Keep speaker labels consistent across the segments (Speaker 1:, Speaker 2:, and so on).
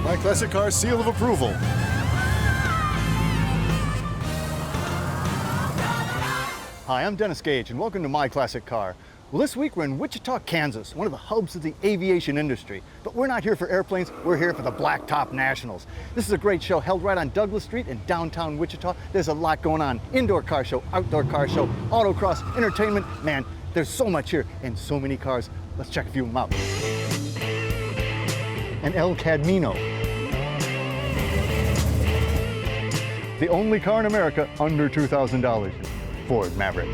Speaker 1: My Classic Car seal of approval. Hi, I'm Dennis Gage, and welcome to My Classic Car. Well, this week we're in Wichita, Kansas, one of the hubs of the aviation industry. But we're not here for airplanes, we're here for the Blacktop Nationals. This is a great show held right on Douglas Street in downtown Wichita. There's a lot going on. Indoor car show, outdoor car show, autocross, entertainment. Man, there's so much here and so many cars. Let's check a few of them out. An El Camino. The only car in America under $2,000. Ford Maverick.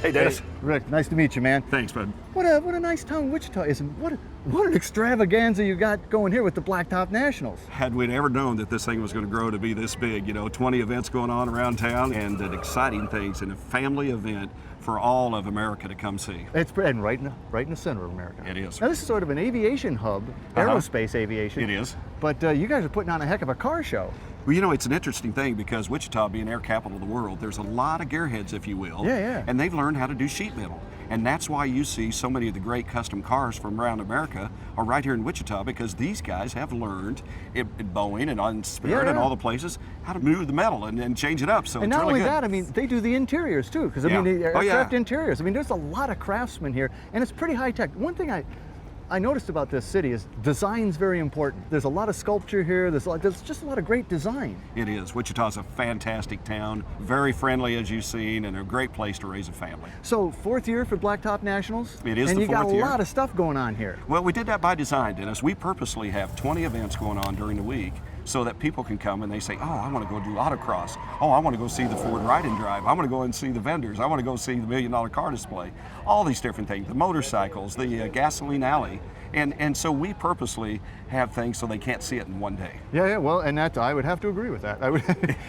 Speaker 2: Hey, Dennis.
Speaker 1: Hey, Rick, nice to meet you, man.
Speaker 2: Thanks, bud.
Speaker 1: What a nice town Wichita is, and what an extravaganza you got going here with the Blacktop Nationals.
Speaker 2: Had we ever known that this thing was going to grow to be this big, 20 events going on around town, and exciting things, and a family event for all of America to come see.
Speaker 1: It's and right in the center of America.
Speaker 2: It is.
Speaker 1: Now this is sort of an aviation hub, aerospace aviation.
Speaker 2: It is.
Speaker 1: But you guys are putting on a heck of a car show.
Speaker 2: Well, it's an interesting thing because Wichita being air capital of the world, there's a lot of gearheads, if you will.
Speaker 1: Yeah.
Speaker 2: And they've learned how to do sheet metal. And that's why you see so many of the great custom cars from around America are right here in Wichita, because these guys have learned at Boeing and on Spirit and all the places how to move the metal and change it up. So
Speaker 1: and
Speaker 2: it's
Speaker 1: not
Speaker 2: really
Speaker 1: only
Speaker 2: good.
Speaker 1: that, I mean, they do the interiors too, because the aircraft interiors. I mean, there's a lot of craftsmen here, and it's pretty high tech. One thing I noticed about this city is design's very important. There's a lot of sculpture here. There's just a lot of great design.
Speaker 2: It is. Wichita's a fantastic town, very friendly as you've seen, and a great place to raise a family.
Speaker 1: So 4th year for Blacktop Nationals?
Speaker 2: It is
Speaker 1: and
Speaker 2: the 4th year.
Speaker 1: And you got a lot of stuff going on here.
Speaker 2: Well, we did that by design, Dennis. We purposely have 20 events going on during the week so that people can come and they say, oh, I want to go do autocross. Oh, I want to go see the Ford Ride and Drive. I want to go and see the vendors. I want to go see the $1 million car display. All these different things, the motorcycles, the gasoline alley. And so we purposely have things so they can't see it in one day.
Speaker 1: Yeah, well, and that I would have to agree with that.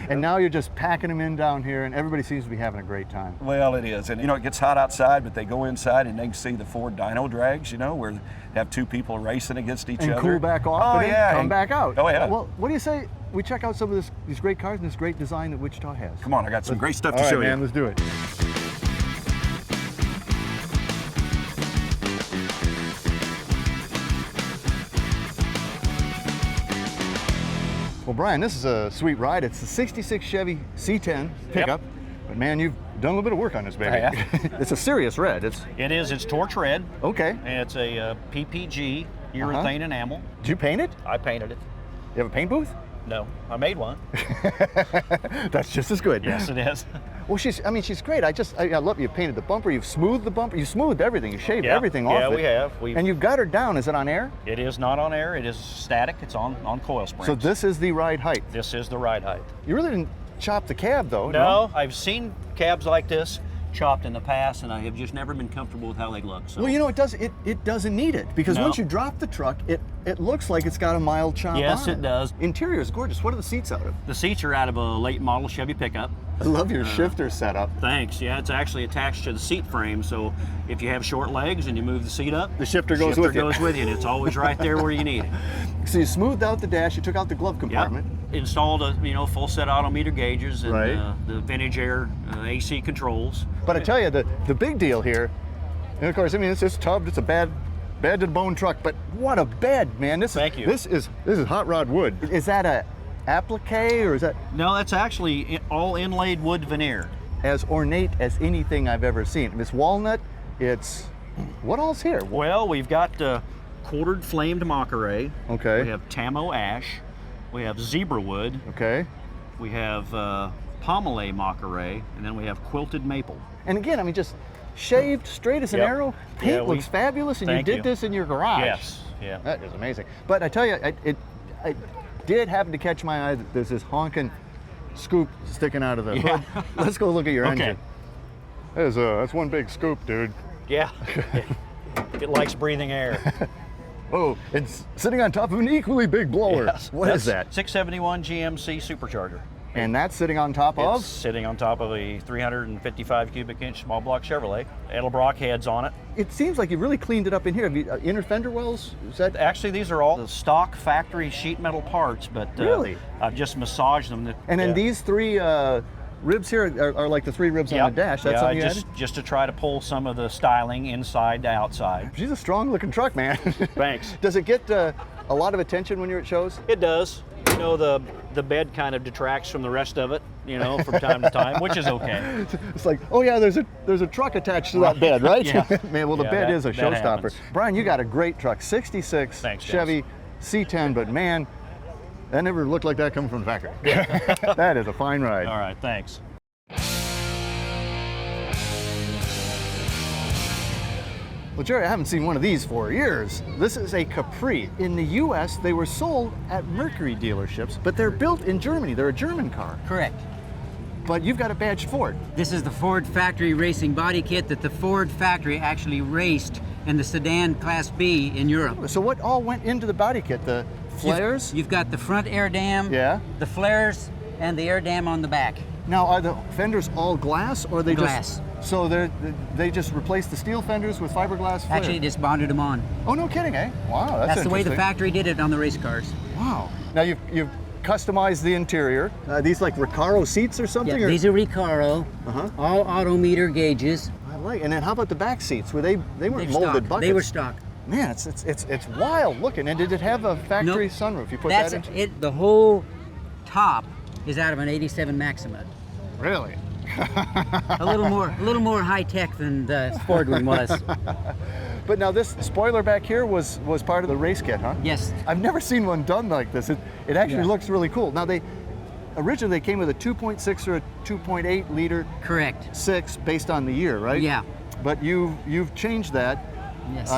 Speaker 1: And now you're just packing them in down here, and everybody seems to be having a great time.
Speaker 2: Well, it is. And it gets hot outside, but they go inside and they can see the Ford dyno drags, where they have two people racing against each other.
Speaker 1: And cool back off and then come back out.
Speaker 2: Oh, yeah.
Speaker 1: Well, what do you say we check out some of these great cars and this great design that Wichita has?
Speaker 2: Come on, I got some great stuff to show you.
Speaker 1: All right, man, let's do it. Well, Brian, this is a sweet ride. It's the '66 Chevy C10 pickup. Yep. But man, you've done a little bit of work on this baby. It's a serious red.
Speaker 3: It is. It's torch red.
Speaker 1: Okay.
Speaker 3: And it's a PPG urethane enamel.
Speaker 1: Did you paint it?
Speaker 3: I painted it.
Speaker 1: You have a paint booth?
Speaker 3: No, I made one.
Speaker 1: That's just as good.
Speaker 3: Yes, it is.
Speaker 1: Well, she's great. I love you painted the bumper. You've smoothed the bumper. You smoothed everything. You shaved everything off it.
Speaker 3: Yeah, we have.
Speaker 1: And you've got her down. Is it on air?
Speaker 3: It is not on air. It is static. It's on coil springs.
Speaker 1: So this is the ride height.
Speaker 3: This is the ride height.
Speaker 1: You really didn't chop the cab, though.
Speaker 3: No, I've seen cabs like this chopped in the past, and I have just never been comfortable with how they look. So.
Speaker 1: Well, it doesn't need it, because once you drop the truck, it looks like it's got a mild chop on it.
Speaker 3: Yes, it does.
Speaker 1: Interior is gorgeous. What are the seats out of?
Speaker 3: The seats are out of a late model Chevy pickup.
Speaker 1: I love your shifter setup.
Speaker 3: Thanks. Yeah, it's actually attached to the seat frame, so if you have short legs and you move the seat up,
Speaker 1: the shifter goes with you.
Speaker 3: And it's always right there where you need it.
Speaker 1: So you smoothed out the dash, you took out the glove compartment.
Speaker 3: Yep. Installed a full set odometer gauges and the vintage air AC controls.
Speaker 1: But I tell you, the big deal here, and of course, I mean, it's tubbed, it's a bad to the bone truck, but what a bed, man.
Speaker 3: Thank you.
Speaker 1: This is hot rod wood. Is that a applique, or is that?
Speaker 3: No, that's actually all inlaid wood veneer.
Speaker 1: As ornate as anything I've ever seen. It's walnut, what all's here?
Speaker 3: Well, we've got quartered flamed Mockeray.
Speaker 1: Okay.
Speaker 3: We have Tamo ash. We have zebra wood.
Speaker 1: Okay.
Speaker 3: We have Pommelay Mockeray, and then we have quilted maple.
Speaker 1: And again, I mean, just shaved straight as an arrow. Paint looks fabulous, and you did this in your garage.
Speaker 3: Yes. Yeah.
Speaker 1: That is amazing. But I tell you, it did happen to catch my eye that there's this honking scoop sticking out of the hood. Let's go look at your engine. That's one big scoop, dude.
Speaker 3: Yeah. It likes breathing air.
Speaker 1: Oh, it's sitting on top of an equally big blower.
Speaker 3: Yes.
Speaker 1: What is that?
Speaker 3: 671 GMC supercharger.
Speaker 1: And that's sitting on top of?
Speaker 3: It's sitting on top of a 355 cubic inch small block Chevrolet. Edelbrock heads on it.
Speaker 1: It seems like you really cleaned it up in here. Have you, inner fender wells? Is that?
Speaker 3: Actually, these are all the stock factory sheet metal parts, but
Speaker 1: really?
Speaker 3: I've just massaged them.
Speaker 1: And then these three ribs here are like the 3 ribs on the dash. That's something you added?
Speaker 3: just to try to pull some of the styling inside to outside.
Speaker 1: She's a strong looking truck, man.
Speaker 3: Thanks.
Speaker 1: Does it get a lot of attention when you're at shows?
Speaker 3: It does. You know, the bed kind of detracts from the rest of it, you know, from time to time, which is okay.
Speaker 1: It's like, oh yeah, there's a truck attached to that bed, right?
Speaker 3: Yeah.
Speaker 1: Man, well, the bed is a
Speaker 3: that
Speaker 1: showstopper.
Speaker 3: happens.
Speaker 1: Brian, you got a great truck, 66
Speaker 3: Thanks,
Speaker 1: Chevy C10, but man, that never looked like that coming from the factory. That is a fine ride.
Speaker 3: All right, thanks.
Speaker 1: Well, Jerry, I haven't seen one of these for years. This is a Capri. In the US, they were sold at Mercury dealerships, but they're built in Germany. They're a German car.
Speaker 4: Correct.
Speaker 1: But you've got a badged Ford.
Speaker 4: This is the Ford factory racing body kit that the Ford factory actually raced in the Sedan Class B in Europe.
Speaker 1: So what all went into the body kit? The flares?
Speaker 4: You've got the front air dam,
Speaker 1: Yeah.
Speaker 4: the flares, and the air dam on the back.
Speaker 1: Now, are the fenders all glass, or they
Speaker 4: Glass.
Speaker 1: So they just replaced the steel fenders with fiberglass flares?
Speaker 4: Actually, just bonded them on.
Speaker 1: Oh, no kidding, eh? Wow,
Speaker 4: That's the way the
Speaker 1: interesting.
Speaker 4: factory did it on the race cars.
Speaker 1: Wow. Now you've customized the interior. These like Recaro seats or something?
Speaker 4: Yeah,
Speaker 1: or?
Speaker 4: these are Recaro, all autometer gauges.
Speaker 1: I like. And then how about the back seats? Were they weren't
Speaker 4: They're
Speaker 1: molded
Speaker 4: stock.
Speaker 1: buckets?
Speaker 4: They were stock.
Speaker 1: Man, it's wild looking. And did it have a factory
Speaker 4: Nope.
Speaker 1: sunroof? You put
Speaker 4: That's
Speaker 1: that in?
Speaker 4: it. The whole top is out of an '87 Maxima.
Speaker 1: Really?
Speaker 4: A little more high tech than the Ford one was.
Speaker 1: But now this spoiler back here was part of the race kit, huh?
Speaker 4: Yes.
Speaker 1: I've never seen one done like this. It actually
Speaker 4: Yeah.
Speaker 1: looks really cool. Now originally they came with a 2.6 or a 2.8 liter
Speaker 4: Correct.
Speaker 1: 6 based on the year, right?
Speaker 4: Yeah.
Speaker 1: But you've changed that.
Speaker 4: Yes.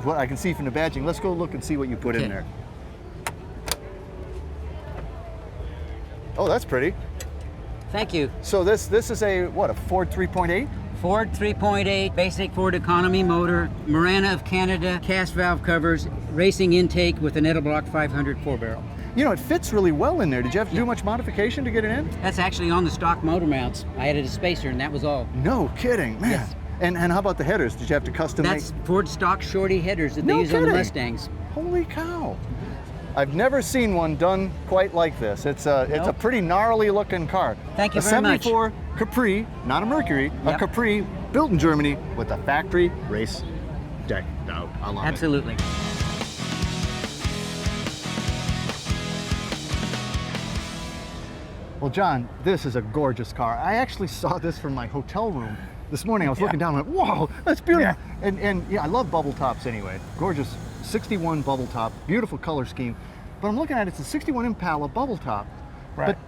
Speaker 1: What I can see from the badging. Let's go look and see what you put in
Speaker 4: Okay.
Speaker 1: there. Oh, that's pretty.
Speaker 4: Thank you.
Speaker 1: So this is a Ford 3.8?
Speaker 4: Ford 3.8, basic Ford economy motor, Marana of Canada, cast valve covers, racing intake with an Edelbrock 500 4-barrel.
Speaker 1: You know, it fits really well in there. Did you have to do much modification to get it in?
Speaker 4: That's actually on the stock motor mounts. I added a spacer and that was all.
Speaker 1: No kidding, man.
Speaker 4: Yes.
Speaker 1: And how about the headers? Did you have to custom
Speaker 4: That's
Speaker 1: make?
Speaker 4: Ford stock shorty headers that they
Speaker 1: No
Speaker 4: use on the
Speaker 1: kidding.
Speaker 4: Mustangs.
Speaker 1: Holy cow. I've never seen one done quite like this. It's a
Speaker 4: Nope.
Speaker 1: pretty gnarly looking car.
Speaker 4: Thank you
Speaker 1: a
Speaker 4: very much.
Speaker 1: 74 Capri, not a Mercury, a
Speaker 4: Yep.
Speaker 1: Capri built in Germany with a factory race deck out. I love it.
Speaker 4: Absolutely.
Speaker 1: Well, John, this is a gorgeous car. I actually saw this from my hotel room this morning. I was looking down and went, whoa, that's beautiful. And yeah, I love bubble tops anyway. Gorgeous 61 bubble top, beautiful color scheme. But I'm looking at it's a 61 Impala bubble top.
Speaker 5: Right.
Speaker 1: But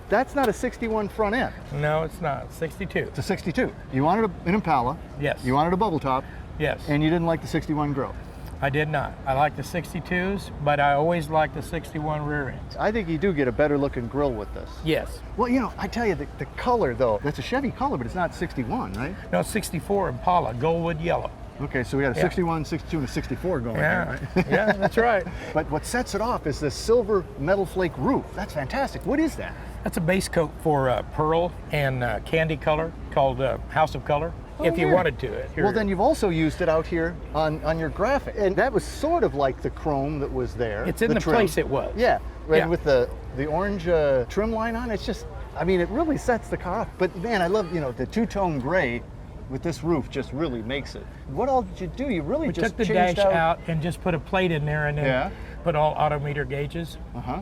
Speaker 1: that's not a 61 front end.
Speaker 5: No, it's not. 62.
Speaker 1: It's a 62. You wanted an Impala.
Speaker 5: Yes.
Speaker 1: You wanted a bubble top.
Speaker 5: Yes.
Speaker 1: And you didn't like the 61 grille.
Speaker 5: I did not. I like the 62s, but I always like the 61 rear ends.
Speaker 1: I think you do get a better looking grille with this.
Speaker 5: Yes.
Speaker 1: Well, you know, I tell you, the color though, that's a Chevy color, but it's not 61, right?
Speaker 5: No, 64 Impala, Goldwood yellow.
Speaker 1: Okay, so we got a
Speaker 5: Yeah.
Speaker 1: 61, 62, and a 64 going
Speaker 5: Yeah.
Speaker 1: here, right?
Speaker 5: Yeah, that's right.
Speaker 1: But what sets it off is this silver metal flake roof. That's fantastic. What is that?
Speaker 5: That's a base coat for pearl and candy color called House of Color.
Speaker 1: Oh,
Speaker 5: if you
Speaker 1: weird.
Speaker 5: wanted to.
Speaker 1: Well, then you've also used it out here on your graphic. And that was sort of like the chrome that was there.
Speaker 5: It's in the
Speaker 1: trim.
Speaker 5: place it was.
Speaker 1: Yeah, right,
Speaker 5: Yeah.
Speaker 1: with the orange trim line on. It's just, I mean, it really sets the car off. But man, I love, you know, the two-tone gray with this roof just really makes it. What all did you do? You really
Speaker 5: We
Speaker 1: just
Speaker 5: took the
Speaker 1: changed
Speaker 5: dash out and just put a plate in there and then
Speaker 1: Yeah.
Speaker 5: put all autometer gauges.
Speaker 1: Uh-huh.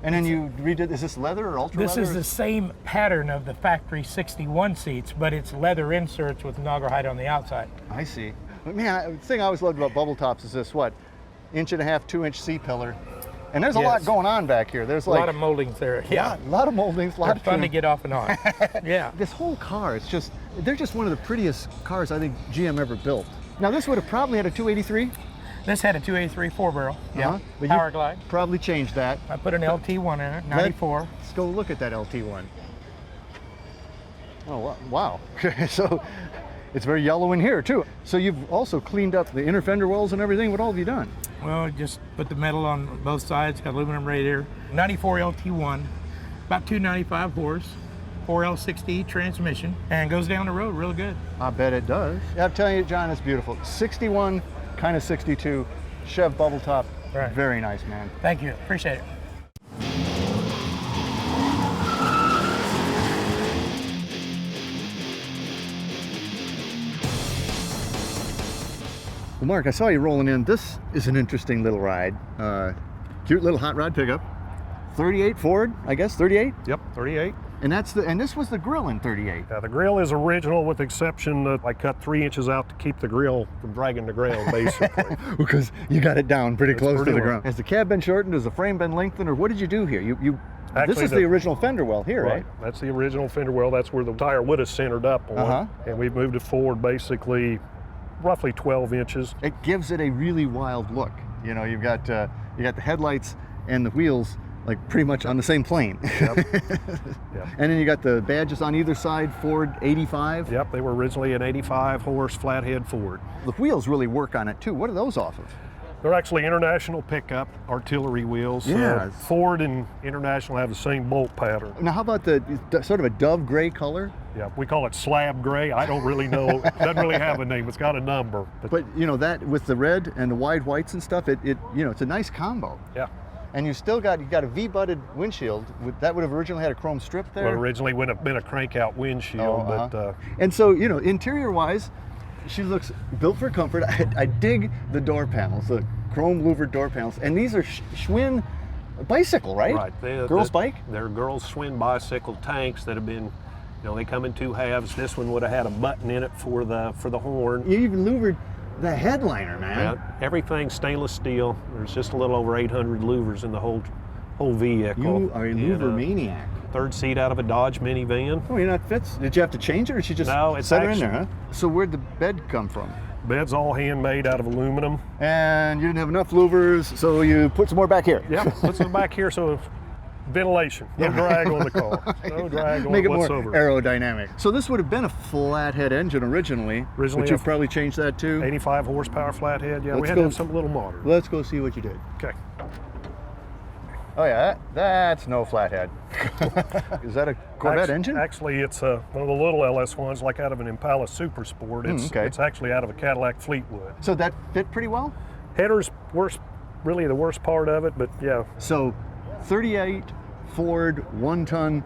Speaker 1: And then you redid, is this leather or ultra
Speaker 5: This
Speaker 1: leather?
Speaker 5: is the same pattern of the factory 61 seats, but it's leather inserts with Naugahyde on the outside.
Speaker 1: I see. But man, the thing I always loved about bubble tops is this, 1.5, 2-inch C-pillar. And there's a lot
Speaker 5: Yes.
Speaker 1: going on back here. There's
Speaker 5: A
Speaker 1: like
Speaker 5: lot of moldings there. Yeah.
Speaker 1: a lot of moldings, a lot
Speaker 5: They're
Speaker 1: of
Speaker 5: fun
Speaker 1: trim.
Speaker 5: to get off and on. Yeah.
Speaker 1: This whole car, they're just one of the prettiest cars I think GM ever built. Now this would have probably had a 283.
Speaker 5: This had a 283 4-barrel. Yeah.
Speaker 1: But you
Speaker 5: Power glide.
Speaker 1: probably changed that.
Speaker 5: I put an LT1 in it, 94.
Speaker 1: Let's go look at that LT1. Oh, wow. So it's very yellow in here too. So you've also cleaned up the inner fender wells and everything. What all have you done?
Speaker 5: Well, just put the metal on both sides, got aluminum radiator. 94 LT1, about 295 horse, 4L60 transmission, and goes down the road real good.
Speaker 1: I bet it does. I'm telling you, John, it's beautiful. 61, kind of 62, Chev bubble top.
Speaker 5: Right.
Speaker 1: Very nice, man.
Speaker 5: Thank you, appreciate it.
Speaker 1: Well, Mark, I saw you rolling in. This is an interesting little ride. Cute little hot rod pickup. 38 Ford, I guess, 38?
Speaker 6: Yep, 38.
Speaker 1: And this was the grill in 38.
Speaker 6: The grill is original with the exception that I cut 3 inches out to keep the grill from dragging the ground, basically.
Speaker 1: Because you got it down pretty close to
Speaker 6: pretty
Speaker 1: the
Speaker 6: low.
Speaker 1: ground. Has the cab been shortened? Has the frame been lengthened? Or what did you do here?
Speaker 6: Actually,
Speaker 1: this is the original fender well here, right?
Speaker 6: That's the original fender well. That's where the tire would have centered up on. And we've moved it forward basically roughly 12 inches.
Speaker 1: It gives it a really wild look. You know, you've got the headlights and the wheels like pretty much on the same plane.
Speaker 6: Yep.
Speaker 1: And then you got the badges on either side, Ford 85.
Speaker 6: Yep, they were originally an 85 horse flathead Ford.
Speaker 1: The wheels really work on it too. What are those off of?
Speaker 6: They're actually International pickup artillery wheels.
Speaker 1: Yeah.
Speaker 6: Ford and International have the same bolt pattern.
Speaker 1: Now how about the sort of a dove gray color?
Speaker 6: Yeah, we call it slab gray. I don't really know. It doesn't really have a name. It's got a number.
Speaker 1: But you know, that with the red and the wide whites and stuff, you know, it's a nice combo.
Speaker 6: Yeah.
Speaker 1: And you got a V-butted windshield. That would have originally had a chrome strip there.
Speaker 6: Well, originally would have been a crank-out windshield, but
Speaker 1: and so, you know, interior-wise, she looks built for comfort. I dig the door panels, the chrome louvered door panels, and these are Schwinn bicycle, right?
Speaker 6: Right.
Speaker 1: Girls' bike?
Speaker 6: They're girls' Schwinn bicycle tanks that have been, you know, they come in 2 halves. This one would have had a button in it for the horn.
Speaker 1: You even louvered the headliner, man.
Speaker 6: Yeah, everything's stainless steel. There's just a little over 800 louvers in the whole vehicle.
Speaker 1: You are a louver maniac.
Speaker 6: 3rd seat out of a Dodge minivan.
Speaker 1: Oh, you're not fits? Did you have to change it, or she just set her in there, huh? So where'd the bed come from?
Speaker 6: Bed's all handmade out of aluminum.
Speaker 1: And you didn't have enough louvers, so you put some more back here.
Speaker 6: Yeah, put some back here so ventilation, no drag on the car, no drag on
Speaker 1: Make it
Speaker 6: whatsoever.
Speaker 1: more aerodynamic. So this would have been a flathead engine originally but you've probably changed that too?
Speaker 6: 85 horsepower flathead, yeah.
Speaker 1: Let's
Speaker 6: we had
Speaker 1: go,
Speaker 6: to have something a little modern.
Speaker 1: Let's go see what you did.
Speaker 6: Okay.
Speaker 1: Oh yeah, that's no flathead. Is that a Corvette engine?
Speaker 6: Actually, it's one of the little LS ones, like out of an Impala Super Sport. It's actually out of a Cadillac Fleetwood.
Speaker 1: So that fit pretty well?
Speaker 6: Header's really the worst part of it, but yeah.
Speaker 1: So 38 Ford 1-ton,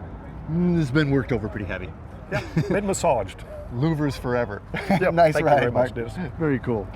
Speaker 1: has been worked over pretty heavy.
Speaker 6: Yeah, been massaged.
Speaker 1: Louvers forever.
Speaker 6: Yep,
Speaker 1: Nice
Speaker 6: thank
Speaker 1: ride,
Speaker 6: you very
Speaker 1: Mark.
Speaker 6: much, Dennis.
Speaker 1: Very cool.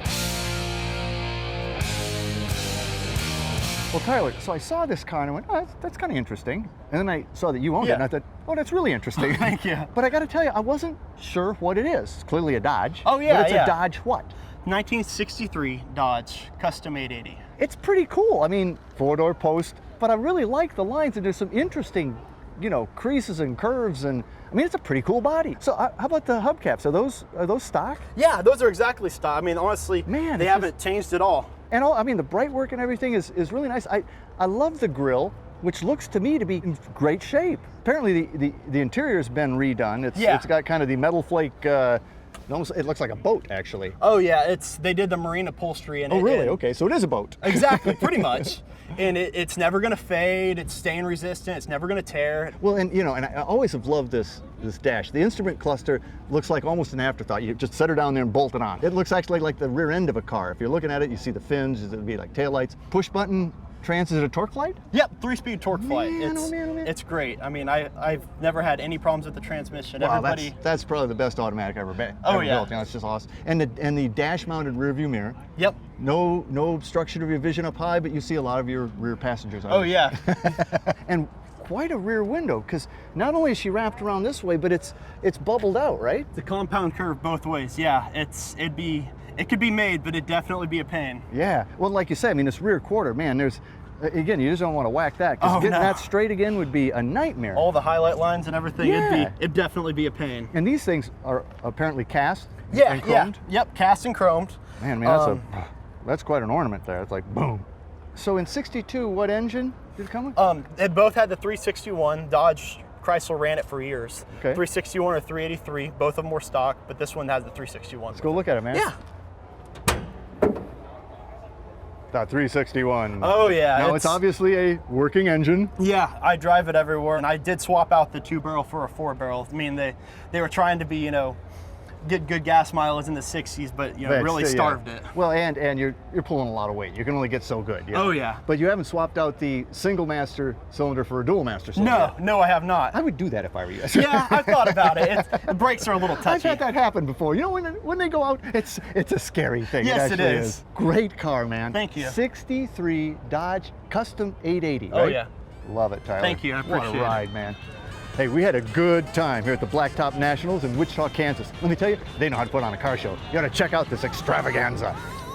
Speaker 1: Well, Tyler, so I saw this car and I went, oh, that's kind of interesting. And then I saw that you owned it and I thought, oh, that's really interesting.
Speaker 3: Thank you.
Speaker 1: But I got to tell you, I wasn't sure what it is. It's clearly a Dodge.
Speaker 3: Oh, yeah,
Speaker 1: But it's
Speaker 3: yeah.
Speaker 1: a Dodge what?
Speaker 3: 1963 Dodge Custom 880.
Speaker 1: It's pretty cool. I mean, 4-door post, but I really like the lines and there's some interesting, you know, creases and curves and I mean, it's a pretty cool body. So how about the hubcaps? Are those stock?
Speaker 3: Yeah, those are exactly stock. I mean, honestly,
Speaker 1: Man,
Speaker 3: they haven't changed at all.
Speaker 1: And I mean, the bright work and everything is really nice. I love the grille, which looks to me to be in great shape. Apparently the interior's been redone. It's got kind of the metal flake, it looks like a boat actually.
Speaker 3: Oh yeah, they did the marine upholstery in it.
Speaker 1: Oh really? Okay, so it is a boat.
Speaker 3: Exactly, pretty much. And it's never gonna fade, it's stain resistant, it's never gonna tear.
Speaker 1: Well, and you know, and I always have loved this dash. The instrument cluster looks like almost an afterthought. You just set her down there and bolt it on. It looks actually like the rear end of a car. If you're looking at it, you see the fins, it'll be like taillights. Push button transit a torque flight?
Speaker 3: Yep, 3-speed torque flight.
Speaker 1: Man,
Speaker 3: It's,
Speaker 1: oh man, oh man.
Speaker 3: it's great. I mean, I've never had any problems with the transmission.
Speaker 1: Wow,
Speaker 3: Everybody.
Speaker 1: that's probably the best automatic ever built.
Speaker 3: Oh, yeah.
Speaker 1: You know, it's just awesome. And the dash-mounted rear view mirror.
Speaker 3: Yep.
Speaker 1: No obstruction of your vision up high, but you see a lot of your rear passengers.
Speaker 3: Oh yeah.
Speaker 1: And quite a rear window, because not only is she wrapped around this way, but it's bubbled out, right?
Speaker 3: The compound curve both ways. Yeah, it could be made, but it'd definitely be a pain.
Speaker 1: Yeah. Well, like you said, I mean, this rear quarter, man, again, you just don't want to whack that, because getting that straight again would be a nightmare.
Speaker 3: All the highlight lines and everything,
Speaker 1: Yeah.
Speaker 3: it'd definitely be a pain.
Speaker 1: And these things are apparently cast
Speaker 3: Yeah,
Speaker 1: and
Speaker 3: yeah.
Speaker 1: chromed.
Speaker 3: Yep, cast and chromed.
Speaker 1: Man, I mean, that's quite an ornament there. It's like, boom. So in 62, what engine did it come with?
Speaker 3: They both had the 361. Dodge Chrysler ran it for years.
Speaker 1: Okay.
Speaker 3: 361 or 383, both of them were stock, but this one has the 361.
Speaker 1: Let's go look at it, man.
Speaker 3: Yeah.
Speaker 1: That 361.
Speaker 3: Oh yeah.
Speaker 1: Now it's obviously a working engine.
Speaker 3: Yeah, I drive it everywhere, and I did swap out the 2-barrel for a 4-barrel. I mean, they were trying to be, you know,
Speaker 7: get good gas mileage in the 60s, but you know,
Speaker 1: That's-
Speaker 7: really
Speaker 1: yeah.
Speaker 7: starved it.
Speaker 1: Well, and you're pulling a lot of weight. You can only get so good. You know?
Speaker 7: Oh, yeah.
Speaker 1: But you haven't swapped out the single master cylinder for a dual master cylinder.
Speaker 7: No,
Speaker 1: yet.
Speaker 7: no, I have not.
Speaker 1: I would do that if I were you.
Speaker 7: Yeah, I thought about it. The brakes are a little
Speaker 1: I've
Speaker 7: touchy.
Speaker 1: had that happen before. You know, when they go out, it's a scary thing.
Speaker 7: Yes, it
Speaker 1: actually
Speaker 7: is.
Speaker 1: Great car, man.
Speaker 7: Thank you.
Speaker 1: 63 Dodge Custom 880.
Speaker 7: Oh,
Speaker 1: right?
Speaker 7: yeah.
Speaker 1: Love it, Tyler.
Speaker 7: Thank you, I
Speaker 1: What
Speaker 7: appreciate
Speaker 1: a
Speaker 7: it.
Speaker 1: ride, man. Hey, we had a good time here at the Blacktop Nationals in Wichita, Kansas. Let me tell you, they know how to put on a car show. You ought to check out this extravaganza.